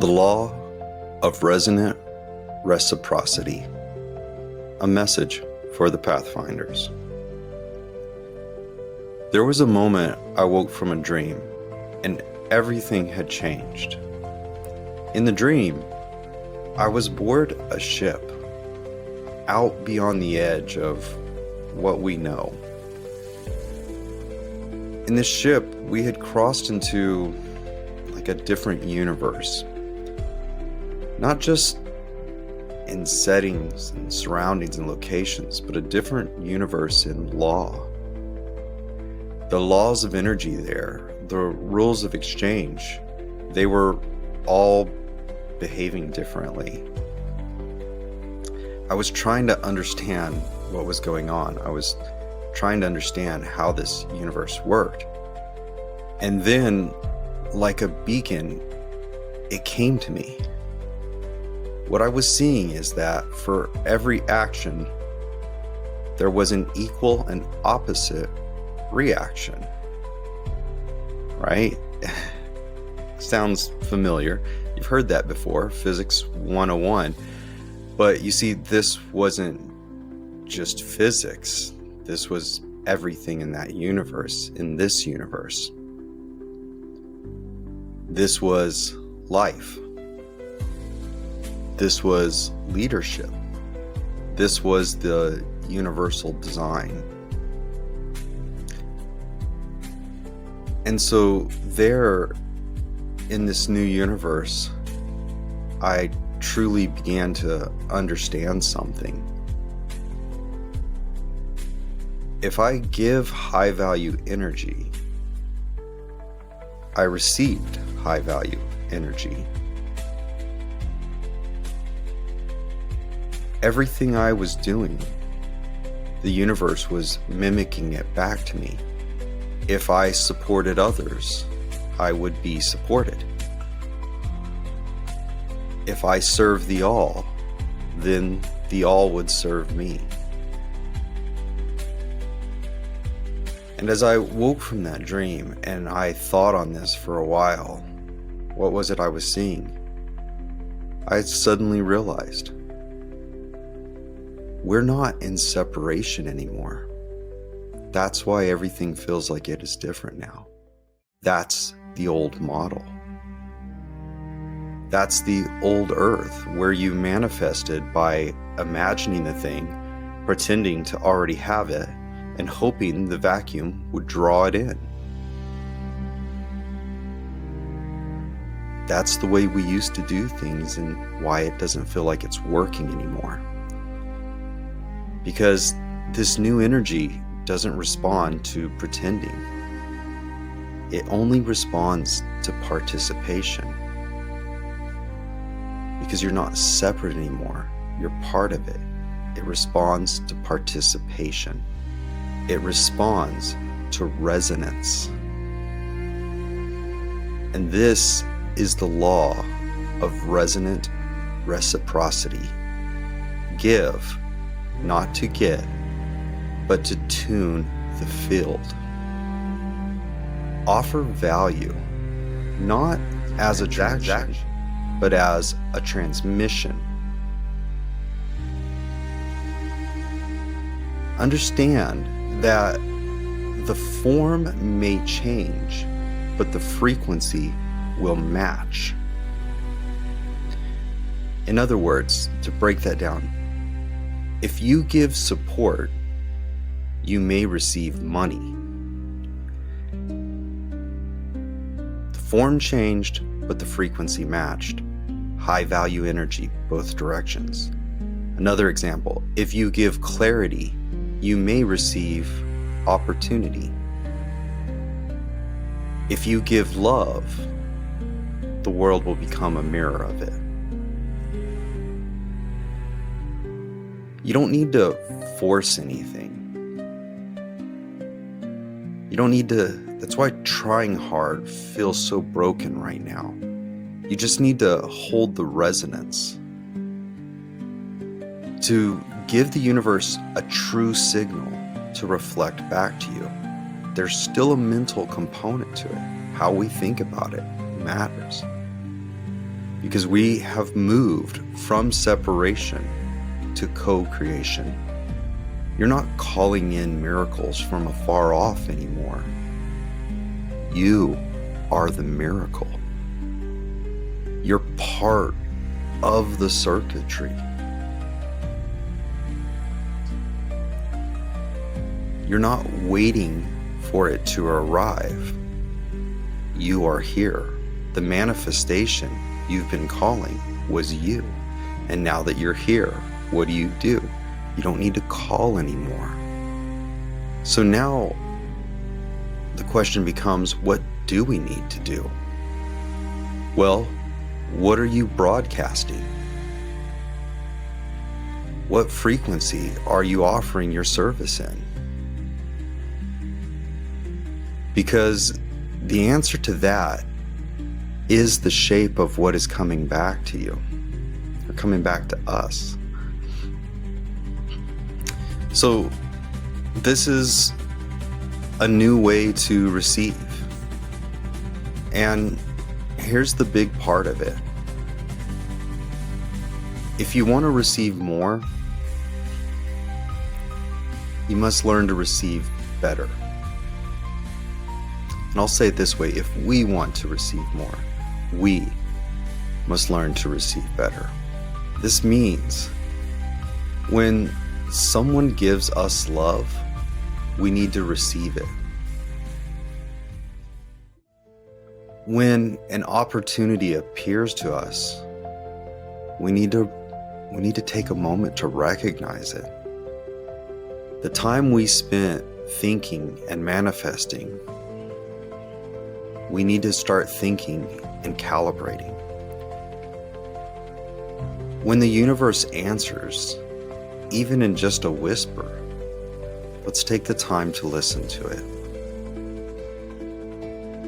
The law of resonant reciprocity. A message for the Pathfinders. There was a moment I woke from a dream and everything had changed. In the dream, I was aboard a ship out beyond the edge of what we know. In this ship, we had crossed into a different universe. Not just in settings and surroundings and locations, but a different universe in law. The laws of energy there, the rules of exchange, they were all behaving differently. I was trying to understand what was going on. I was trying to understand how this universe worked. And then, like a beacon, it came to me. What I was seeing is that for every action, there was an equal and opposite reaction. Right? Sounds familiar. You've heard that before, Physics 101. But you see, this wasn't just physics. This was everything in that universe, in this universe. This was life. This was leadership. This was the universal design. And so there, in this new universe, I truly began to understand something. If I give high value energy, I received high value energy. Everything I was doing, the universe was mimicking it back to me. If I supported others, I would be supported. If I served the all, then the all would serve me. And as I woke from that dream and I thought on this for a while, what was it I was seeing? I suddenly realized we're not in separation anymore. That's why everything feels like it is different now. That's the old model. That's the old earth where you manifested by imagining the thing, pretending to already have it, and hoping the vacuum would draw it in. That's the way we used to do things and why it doesn't feel like it's working anymore. Because this new energy doesn't respond to pretending. It only responds to participation. Because you're not separate anymore. You're part of it. It responds to participation. It responds to resonance. And this is the law of resonant reciprocity. Give, not to get, but to tune the field. Offer value, not as a transaction, but as a transmission. Understand that the form may change, but the frequency will match. In other words, to break that down, if you give support, you may receive money. The form changed, but the frequency matched. High value energy, both directions. Another example, if you give clarity, you may receive opportunity. If you give love, the world will become a mirror of it. You don't need to force anything. You don't need to, that's why trying hard feels so broken right now. You just need to hold the resonance. To give the universe a true signal to reflect back to you. There's still a mental component to it. How we think about it matters. because we have moved from separation to co-creation. You're not calling in miracles from afar off anymore. You are the miracle. You're part of the circuitry. You're not waiting for it to arrive. You are here. The manifestation you've been calling was you. And now that you're here, what do? You don't need to call anymore. So now the question becomes, what do we need to do? Well, what are you broadcasting? What frequency are you offering your service in? Because the answer to that is the shape of what is coming back to you, or coming back to us. So this is a new way to receive. And here's the big part of it. If you want to receive more, you must learn to receive better. And I'll say it this way, if we want to receive more, we must learn to receive better. This means when someone gives us love, we need to receive it. When an opportunity appears to us, we need to take a moment to recognize it. The time we spent thinking and manifesting, we need to start thinking and calibrating. When the universe answers, even in just a whisper, let's take the time to listen to it.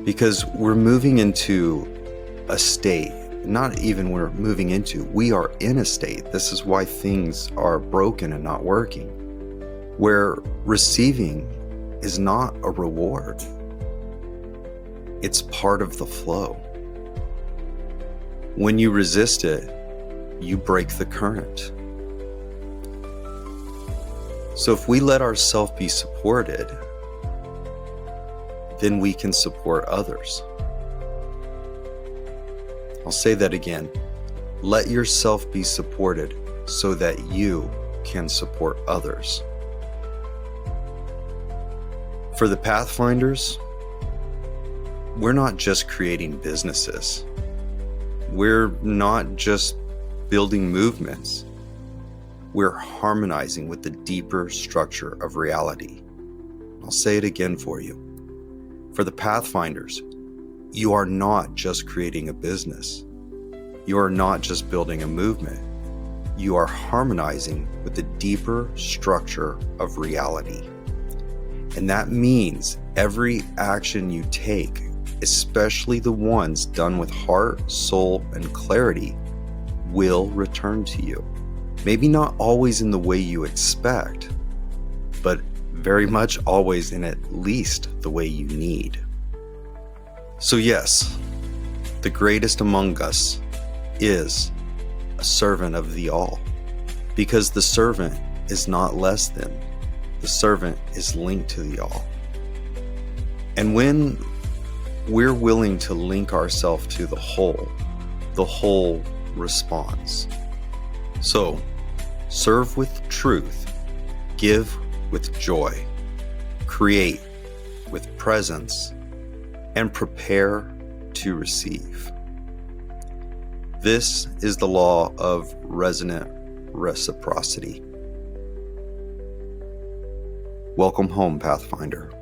Because we're moving into a state, we are in a state. This is why things are broken and not working, where receiving is not a reward. It's part of the flow. When you resist it, you break the current. So if we let ourselves be supported, then we can support others. I'll say that again. Let yourself be supported so that you can support others. For the Pathfinders, we're not just creating businesses. We're not just building movements. We're harmonizing with the deeper structure of reality. I'll say it again for you. For the Pathfinders, you are not just creating a business. You are not just building a movement. You are harmonizing with the deeper structure of reality. And that means every action you take, especially the ones done with heart, soul, and clarity, will return to you. Maybe not always in the way you expect, but very much always in at least the way you need. So yes, the greatest among us is a servant of the all, because the servant is not less than. The servant is linked to the all. And when we're willing to link ourselves to the whole responds. So, serve with truth, give with joy, create with presence, and prepare to receive. This is the law of resonant reciprocity. Welcome home, Pathfinder.